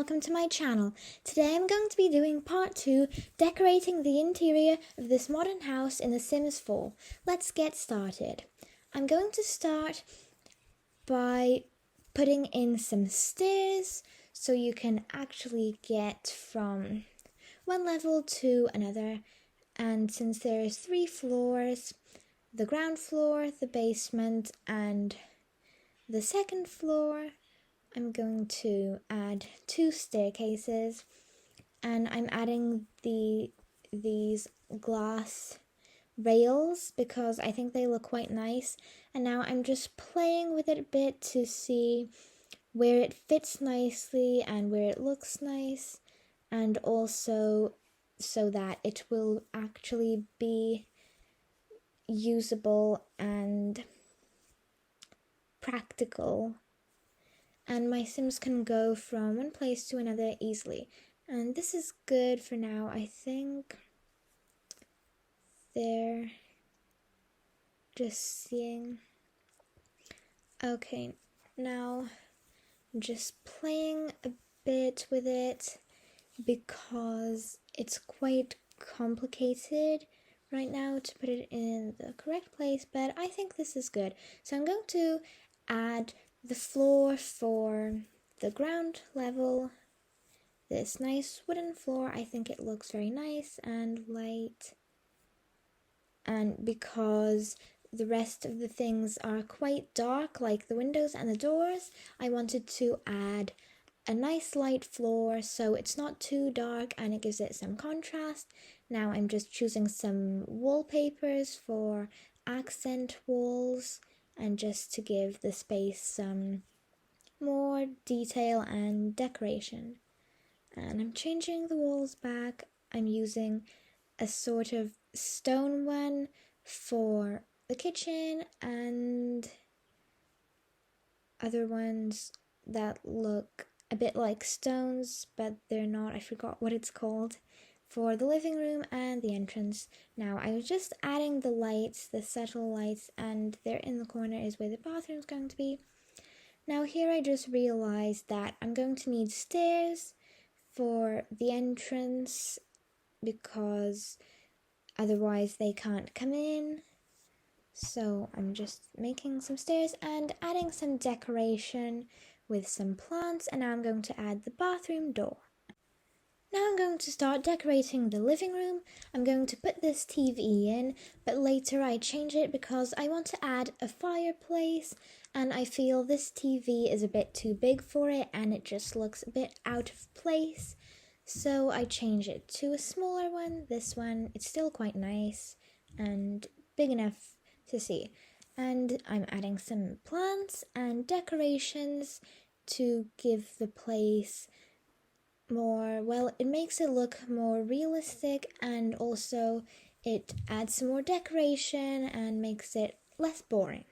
welcome to my channel. Today I'm going to be doing part 2, decorating the interior of this modern house in The Sims 4. Let's get started. I'm going to start by putting in some stairs so you can actually get from one level to another. And since there's 3 floors, the ground floor, the basement, and the second floor, I'm going to add 2 staircases, and I'm adding these glass rails because I think they look quite nice. And now I'm just playing with it a bit to see where it fits nicely and where it looks nice, and also so that it will actually be usable and practical, and my Sims can go from one place to another easily. And this is good for now. I think they're just seeing. Okay, now I'm just playing a bit with it because it's quite complicated right now to put it in the correct place, but I think this is good. So I'm going to add the floor for the ground level, this nice wooden floor. I think it looks very nice and light, and because the rest of the things are quite dark, like the windows and the doors, I wanted to add a nice light floor so it's not too dark and it gives it some contrast. Now I'm just choosing some wallpapers for accent walls and just to give the space some more detail and decoration. And I'm changing the walls back. I'm using a sort of stone one for the kitchen and other ones that look a bit like stones, but they're not. I forgot what it's called, for the living room and the entrance. Now I was just adding the lights, the subtle lights, and there in the corner is where the bathroom's going to be. Now here I just realized that I'm going to need stairs for the entrance because otherwise they can't come in. So I'm just making some stairs and adding some decoration with some plants, and now I'm going to add the bathroom door. Now I'm going to start decorating the living room. I'm going to put this TV in, but later I change it because I want to add a fireplace, and I feel this TV is a bit too big for it and it just looks a bit out of place. So I change it to a smaller one. This one, it's still quite nice and big enough to see. And I'm adding some plants and decorations to give the place more, well, it makes it look more realistic, and also it adds some more decoration and makes it less boring.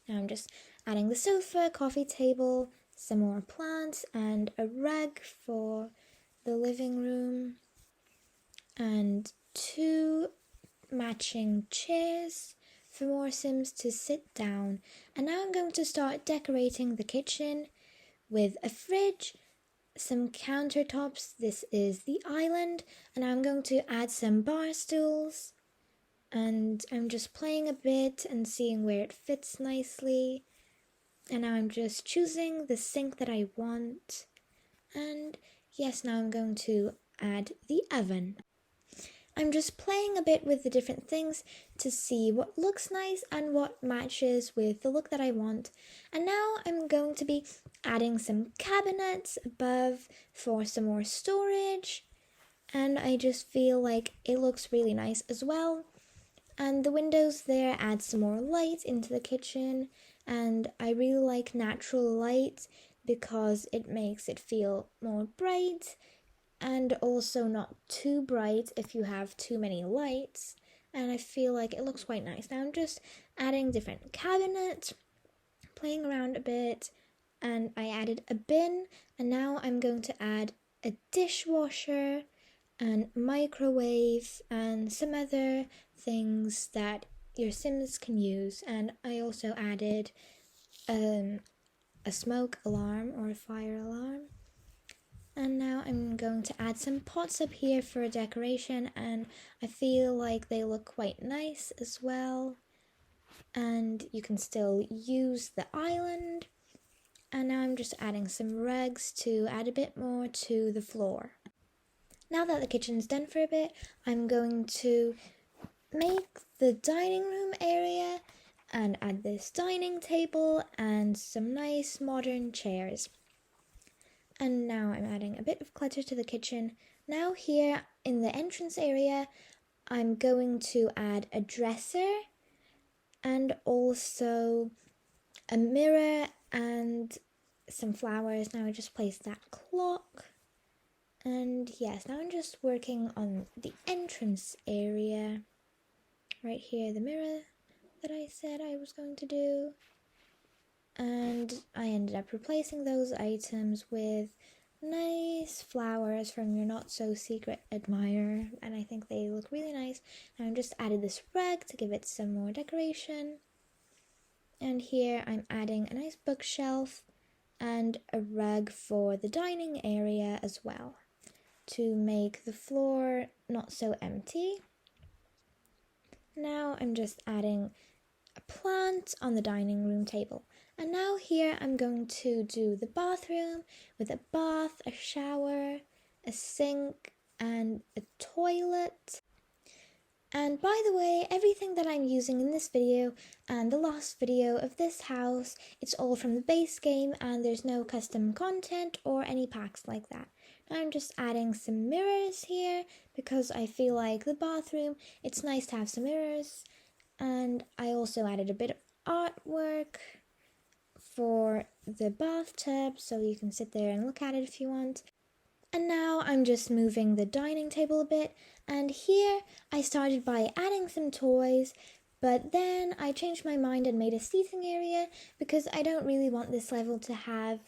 Now I'm just adding the sofa, coffee table, some more plants, and a rug for the living room, and 2 matching chairs for more Sims to sit down. And now I'm going to start decorating the kitchen with a fridge, some countertops. This is the island, and I'm going to add some bar stools, and I'm just playing a bit and seeing where it fits nicely. And now I'm just choosing the sink that I want, and yes, now I'm going to add the oven. I'm just playing a bit with the different things to see what looks nice and what matches with the look that I want. And now I'm going to be adding some cabinets above for some more storage. And I just feel like it looks really nice as well. And the windows there add some more light into the kitchen. And I really like natural light because it makes it feel more bright, and also not too bright if you have too many lights, and I feel like it looks quite nice. Now I'm just adding different cabinets, playing around a bit, and I added a bin, and now I'm going to add a dishwasher and microwave and some other things that your Sims can use. And I also added a smoke alarm or a fire alarm. And now I'm going to add some pots up here for decoration, and I feel like they look quite nice as well. And you can still use the island. And now I'm just adding some rugs to add a bit more to the floor. Now that the kitchen's done for a bit, I'm going to make the dining room area and add this dining table and some nice modern chairs. And now I'm adding a bit of clutter to the kitchen. Now here in the entrance area, I'm going to add a dresser and also a mirror and some flowers. Now I just placed that clock. And yes, now I'm just working on the entrance area. Right here, the mirror that I said I was going to do. And I ended up replacing those items with nice flowers from your not so secret admirer, and I think they look really nice. And I just added this rug to give it some more decoration. And here I'm adding a nice bookshelf and a rug for the dining area as well, to make the floor not so empty. Now I'm just adding a plant on the dining room table. And now here I'm going to do the bathroom with a bath, a shower, a sink, and a toilet. And by the way, everything that I'm using in this video and the last video of this house, it's all from the base game, and there's no custom content or any packs like that. Now I'm just adding some mirrors here because I feel like the bathroom, it's nice to have some mirrors. And I also added a bit of artwork for the bathtub, so you can sit there and look at it if you want. And now I'm just moving the dining table a bit, and here I started by adding some toys, but then I changed my mind and made a seating area because I don't really want this level to have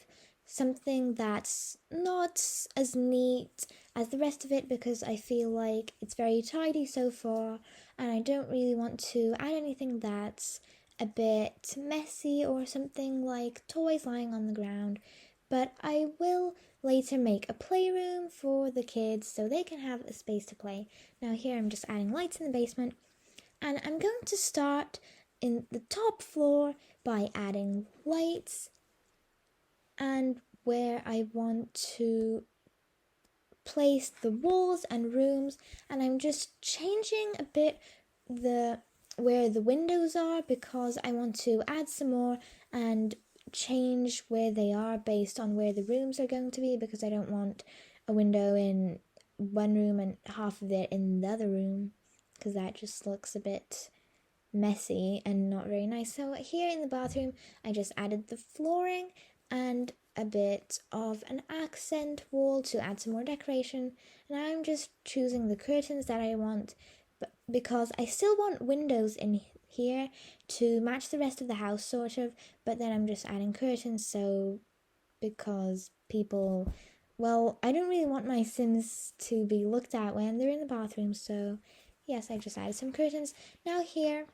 something that's not as neat as the rest of it, because I feel like it's very tidy so far, and I don't really want to add anything that's a bit messy or something like toys lying on the ground. But I will later make a playroom for the kids so they can have a space to play. Now here I'm just adding lights in the basement, and I'm going to start in the top floor by adding lights and where I want to place the walls and rooms, and I'm just changing a bit where the windows are because I want to add some more and change where they are based on where the rooms are going to be, because I don't want a window in one room and half of it in the other room, because that just looks a bit messy and not very nice. So here in the bathroom I just added the flooring and a bit of an accent wall to add some more decoration. And I'm just choosing the curtains that I want, but because I still want windows in here to match the rest of the house sort of, but then I'm just adding curtains so because people, well, I don't really want my Sims to be looked at when they're in the bathroom, so yes, I just added some curtains. Now here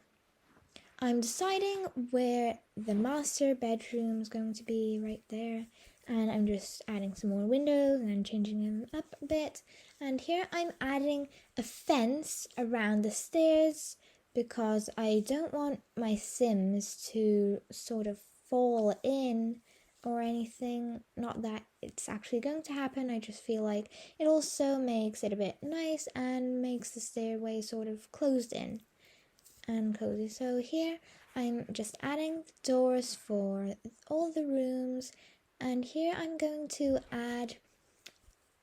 I'm deciding where the master bedroom is going to be, right there, and I'm just adding some more windows and I'm changing them up a bit. And here I'm adding a fence around the stairs because I don't want my Sims to sort of fall in or anything. Not that it's actually going to happen, I just feel like it also makes it a bit nice and makes the stairway sort of closed in and cozy. So here I'm just adding the doors for all the rooms, and here I'm going to add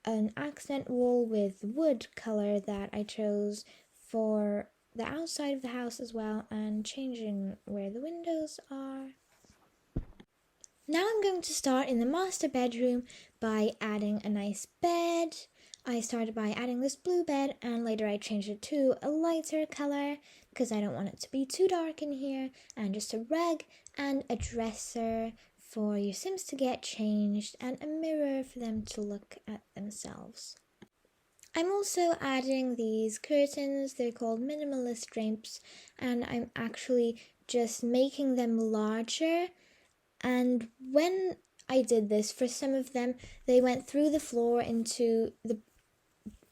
an accent wall with wood color that I chose for the outside of the house as well, and changing where the windows are. Now I'm going to start in the master bedroom by adding a nice bed. I started by adding this blue bed, and later I changed it to a lighter color because I don't want it to be too dark in here, and just a rug and a dresser for your Sims to get changed and a mirror for them to look at themselves. I'm also adding these curtains. They're called minimalist drapes, and I'm actually just making them larger. And when I did this for some of them. They went through the floor into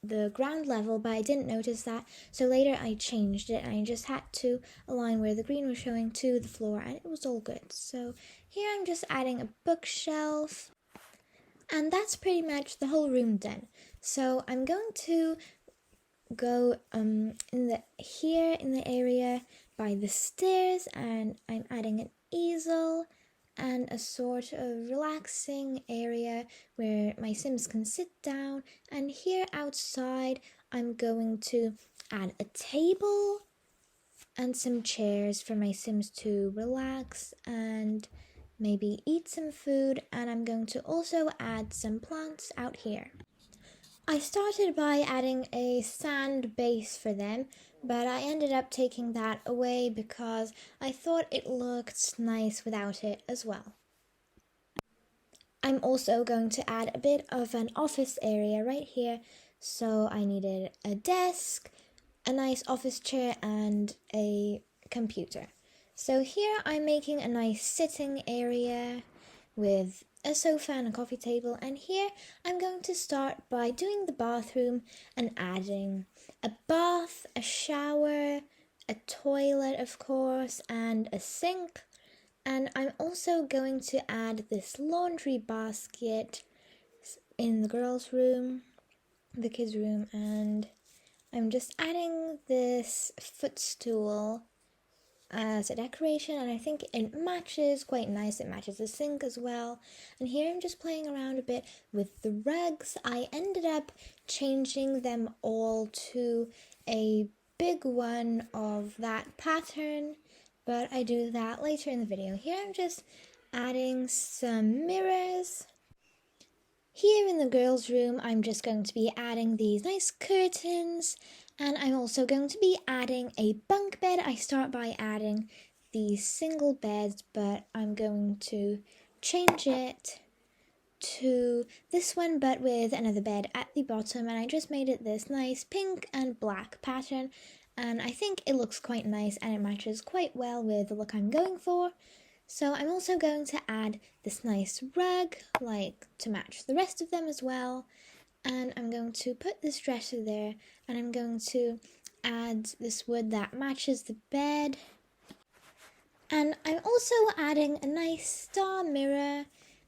the ground level, but I didn't notice that. So later I changed it and I just had to align where the green was showing to the floor and it was all good. So here I'm just adding a bookshelf and that's pretty much the whole room done. So I'm going to go in the area by the stairs and I'm adding an easel and a sort of relaxing area where my Sims can sit down. And here outside I'm going to add a table and some chairs for my Sims to relax and maybe eat some food, and I'm going to also add some plants out here. I started by adding a sand base for them, but I ended up taking that away because I thought it looked nice without it as well. I'm also going to add a bit of an office area right here, so I needed a desk, a nice office chair, and a computer. So here I'm making a nice sitting area with a sofa and a coffee table, and here I'm going to start by doing the bathroom and adding a bath, a shower, a toilet of course, and a sink. And I'm also going to add this laundry basket in the girls' room, the kids' room, and I'm just adding this footstool as a decoration, and I think it matches quite nice. It matches the sink as well. And here I'm just playing around a bit with the rugs. I ended up changing them all to a big one of that pattern, but I do that later in the video. Here I'm just adding some mirrors. Here in the girls' room, I'm just going to be adding these nice curtains, and I'm also going to be adding a bunk bed. I start by adding these single beds, but I'm going to change it to this one, but with another bed at the bottom, and I just made it this nice pink and black pattern, and I think it looks quite nice and it matches quite well with the look I'm going for. So I'm also going to add this nice rug, like to match the rest of them as well. And I'm going to put this dresser there, and I'm going to add this wood that matches the bed. And I'm also adding a nice star mirror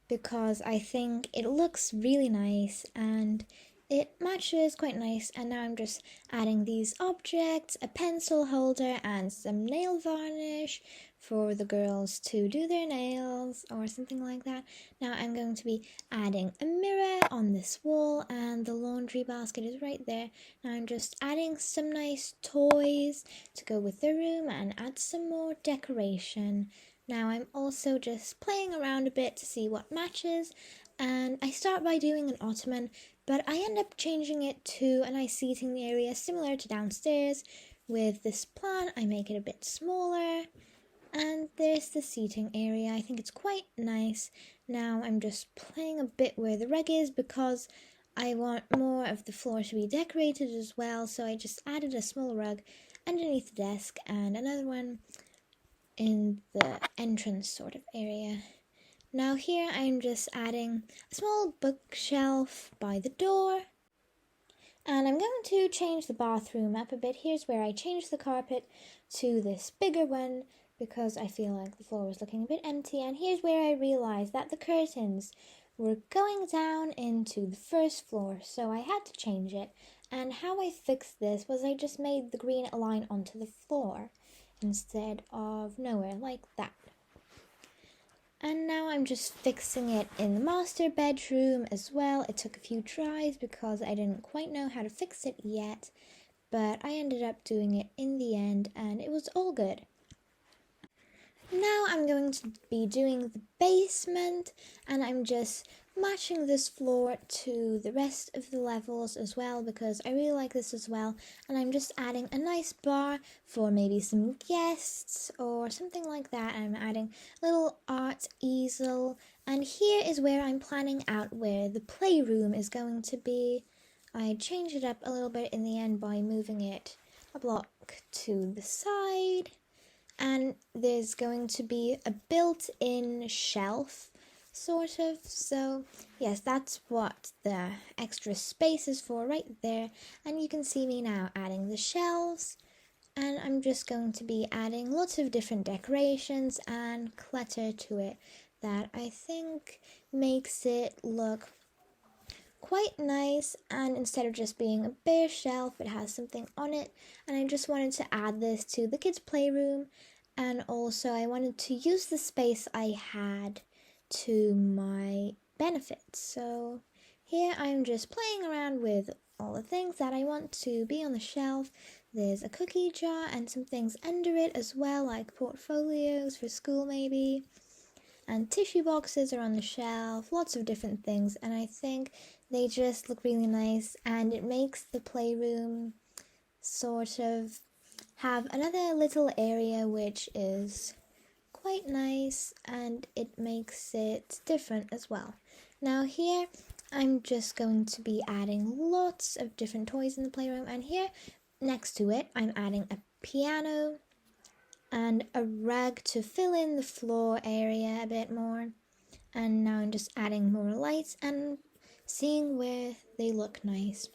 because I think it looks really nice and it matches quite nice. And now I'm just adding these objects, a pencil holder and some nail varnish for the girls to do their nails or something like that. Now I'm going to be adding a mirror on this wall, and the laundry basket is right there. Now I'm just adding some nice toys to go with the room and add some more decoration. Now I'm also just playing around a bit to see what matches, and I start by doing an ottoman, but I end up changing it to a nice seating area similar to downstairs. With this plant, I make it a bit smaller, and there's the seating area. I think it's quite nice. Now I'm just playing a bit where the rug is because I want more of the floor to be decorated as well, so I just added a small rug underneath the desk and another one in the entrance sort of area. Now here I'm just adding a small bookshelf by the door, and I'm going to change the bathroom up a bit. Here's where I changed the carpet to this bigger one because I feel like the floor was looking a bit empty, and here's where I realized that the curtains were going down into the first floor, so I had to change it. And how I fixed this was I just made the green align onto the floor instead of nowhere, like that. And now I'm just fixing it in the master bedroom as well. It took a few tries because I didn't quite know how to fix it yet, but I ended up doing it in the end and it was all good. Now I'm going to be doing the basement, and I'm just matching this floor to the rest of the levels as well because I really like this as well. And I'm just adding a nice bar for maybe some guests or something like that. I'm adding a little art easel, and here is where I'm planning out where the playroom is going to be. I changed it up a little bit in the end by moving it a block to the side. And there's going to be a built-in shelf sort of. So yes, that's what the extra space is for right there. And you can see me now adding the shelves, and I'm just going to be adding lots of different decorations and clutter to it that I think makes it look quite nice, and instead of just being a bare shelf, it has something on it. And I just wanted to add this to the kids' playroom, and also I wanted to use the space I had to my benefit. So here I'm just playing around with all the things that I want to be on the shelf. There's a cookie jar and some things under it as well, like portfolios for school maybe, and tissue boxes are on the shelf, lots of different things, and I think they just look really nice, and it makes the playroom sort of have another little area which is quite nice, and it makes it different as well. Now here I'm just going to be adding lots of different toys in the playroom, and here next to it I'm adding a piano and a rug to fill in the floor area a bit more. And now I'm just adding more lights and seeing where they look nice.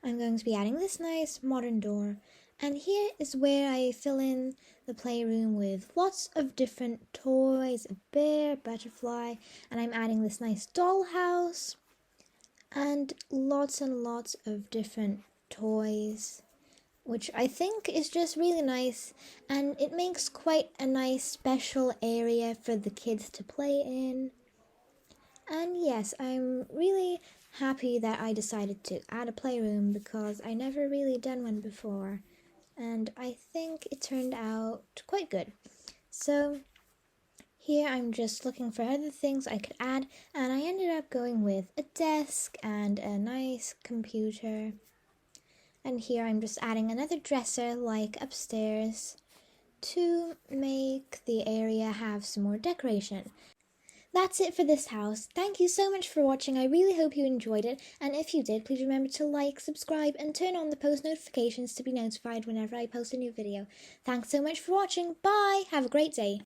I'm going to be adding this nice modern door, and here is where I fill in the playroom with lots of different toys, a bear, butterfly, and I'm adding this nice dollhouse and lots of different toys, which I think is just really nice, and it makes quite a nice special area for the kids to play in. And yes, I'm really happy that I decided to add a playroom because I never really done one before, and I think it turned out quite good. So here I'm just looking for other things I could add, and I ended up going with a desk and a nice computer. And here I'm just adding another dresser like upstairs to make the area have some more decoration. That's it for this house. Thank you so much for watching. I really hope you enjoyed it, and if you did, please remember to like, subscribe, and turn on the post notifications to be notified whenever I post a new video. Thanks so much for watching. Bye! Have a great day.